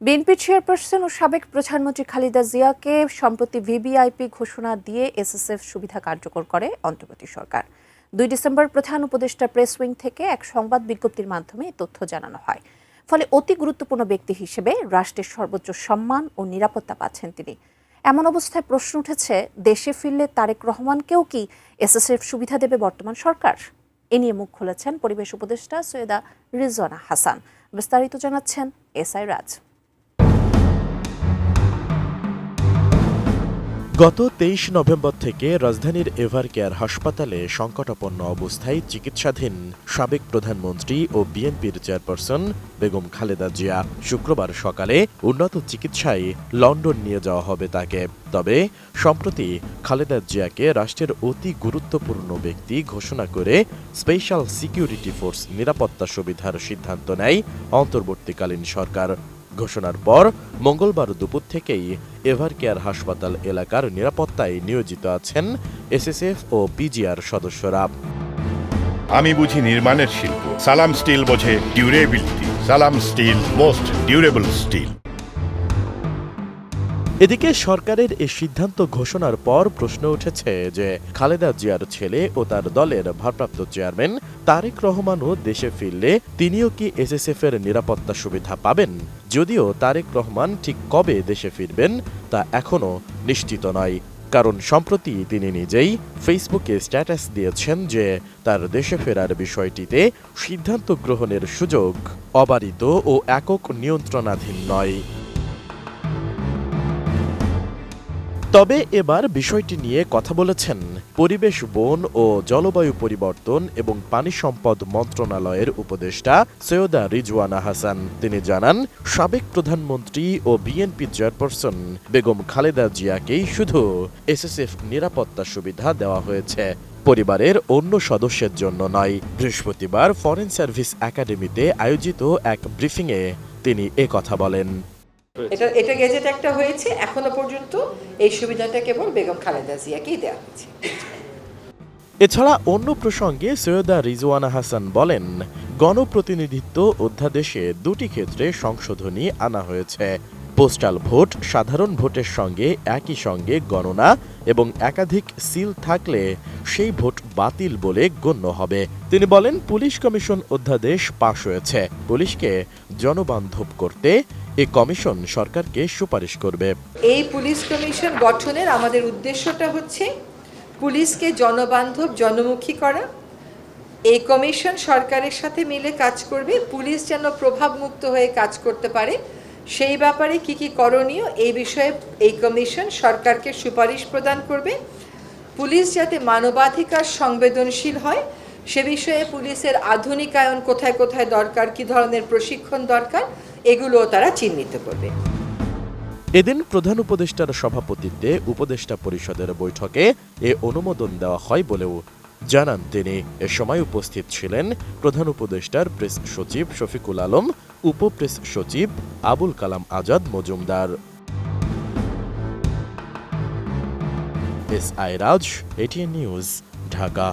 বিএনপির চেয়ারপারসন ও সাবেক প্রধানমন্ত্রী খালেদা জিয়াকে সম্প্রতি ভিভিআইপি ঘোষণা দিয়ে এসএসএফ সুবিধা কার্যকর করে অন্তর্বর্তী সরকার। ২ ডিসেম্বর প্রধান উপদেষ্টা প্রেস উইং থেকে এক সংবাদ বিজ্ঞপ্তির মাধ্যমে এই তথ্য জানানো হয়। ফলে অতি গুরুত্বপূর্ণ ব্যক্তি হিসেবে রাষ্ট্রের সর্বোচ্চ সম্মান ও নিরাপত্তা পাচ্ছেন তিনি। এমন অবস্থায় প্রশ্ন উঠেছে, দেশে ফিরলে তারেক রহমানকেও কি এসএসএফ সুবিধা দেবে বর্তমান সরকার? এ নিয়ে মুখ খুলেছেন পরিবেশ উপদেষ্টা সৈয়দা রিজওয়ানা হাসান। বিস্তারিত জানাচ্ছেন এসআই রাজ। গত ২৩ নভেম্বর থেকে রাজধানীর এভারকেয়ার হাসপাতালে সংকটাপন্ন অবস্থায় চিকিৎসাধীন সাবেক প্রধানমন্ত্রী ও বিএনপির চেয়ারপারসন বেগম খালেদা জিয়া শুক্রবার সকালে উন্নত চিকিৎসায় লন্ডন নিয়ে যাওয়া হবে তাকে। তবে সম্প্রতি খালেদা জিয়াকে রাষ্ট্রের অতি গুরুত্বপূর্ণ ব্যক্তি ঘোষণা করে স্পেশাল সিকিউরিটি ফোর্স নিরাপত্তা সুবিধার সিদ্ধান্ত নেয় অন্তর্বর্তীকালীন সরকার। ঘোষণার পর মঙ্গলবার দুপুর থেকেই এভারকেয়ার হাসপাতাল এলাকার নিরাপত্তায় নিয়োজিত আছেন এসএসএফ ও পিজিআর সদস্যরা। আমি বুঝি নির্মাণের শিল্প, সালাম স্টিল বোঝে ডিউরেবিলিটি। সালাম স্টিল, মোস্ট ডিউরেবল স্টিল। এদিকে সরকারের এই সিদ্ধান্ত ঘোষণার পর প্রশ্ন উঠেছে যে খালেদা জিয়ার ছেলে ও তার দলের ভারপ্রাপ্ত চেয়ারম্যান তারেক রহমানও দেশে ফিরলে তিনিও কি এসএসএফ এর নিরাপত্তা সুবিধা পাবেন? যদিও তারেক রহমান ঠিক কবে দেশে ফিরবেন তা এখনও নিশ্চিত নয়, কারণ সম্প্রতি তিনি নিজেই ফেসবুকে স্ট্যাটাস দিয়েছেন যে তার দেশে ফেরার বিষয়টিতে সিদ্ধান্ত গ্রহণের সুযোগ অবারিত ও একক নিয়ন্ত্রণাধীন নয়। তবে এবার বিষয়টি নিয়ে কথা বলেছেন পরিবেশ, বন ও জলবায়ু পরিবর্তন এবং পানি সম্পদ মন্ত্রণালয়ের উপদেষ্টা সৈয়দা রিজওয়ানা হাসান। তিনি জানান, সাবেক প্রধানমন্ত্রী ও বিএনপি চেয়ারপারসন বেগম খালেদা জিয়াকেই শুধু এসএসএফ নিরাপত্তা সুবিধা দেওয়া হয়েছে, পরিবারের অন্য সদস্যের জন্য নয়। বৃহস্পতিবার ফরেন সার্ভিস একাডেমিতে আয়োজিত এক ব্রিফিংয়ে তিনি কথা বলেন। এটা গেজেট একটা হয়েছে, এখনো পর্যন্ত এই সুবিধাটা কেবল বেগম খালেদা জিয়াকেই দেওয়া হয়েছে। এছাড়া অন্য প্রসঙ্গে সৈয়দা রিজওয়ানা হাসান বলেন, গণপ্রতিনিধিত্ব অধ্যাদেশে দুটি ক্ষেত্রে সংশোধনী আনা হয়েছে। পোস্টাল ভোট সাধারণ ভোটের সঙ্গে একই সঙ্গে গণনা এবং একাধিক সিল থাকলে সেই ভোট বাতিল বলে গণ্য হবে। তিনি বলেন, পুলিশ কমিশন অধ্যাদেশ পাশ হয়েছে। পুলিশকে জনবান্ধব করতে এ কমিশন সরকারকে সুপারিশ করবে। এই পুলিশ কমিশন গঠনের আমাদের উদ্দেশ্যটা হচ্ছে পুলিশকে জনবান্ধব, জনমুখী করা। এই কমিশন সরকারের সাথে মিলে কাজ করবে, পুলিশ যেন প্রভাবমুক্ত হয়ে কাজ করতে পারে সেই ব্যাপারে কি কি করণীয় এই বিষয়ে এই কমিশন সরকারকে সুপারিশ প্রদান করবে। পুলিশ যাতে মানবাধিকার সংবেদনশীল হয় সে বিষয়ে পুলিশের আধুনিকায়ন কোথায় কোথায় দরকার, কি ধরনের প্রশিক্ষণ দরকার, এগুলোও তারা চিহ্নিত করবে। এদিন প্রধান উপদেষ্টার সভাপতিত্বে উপদেষ্টা পরিষদের বৈঠকে এ অনুমোদন দেওয়া হয় বলেও জানান তিনি। এ সময় উপস্থিত ছিলেন প্রধান উপদেষ্টার প্রেস সচিব শফিকুল আলম, উপপ্রেস সচিব আবুল কালাম আজাদ মজুমদার। এসআই রাজ, এটিএন নিউজ, ঢাকা।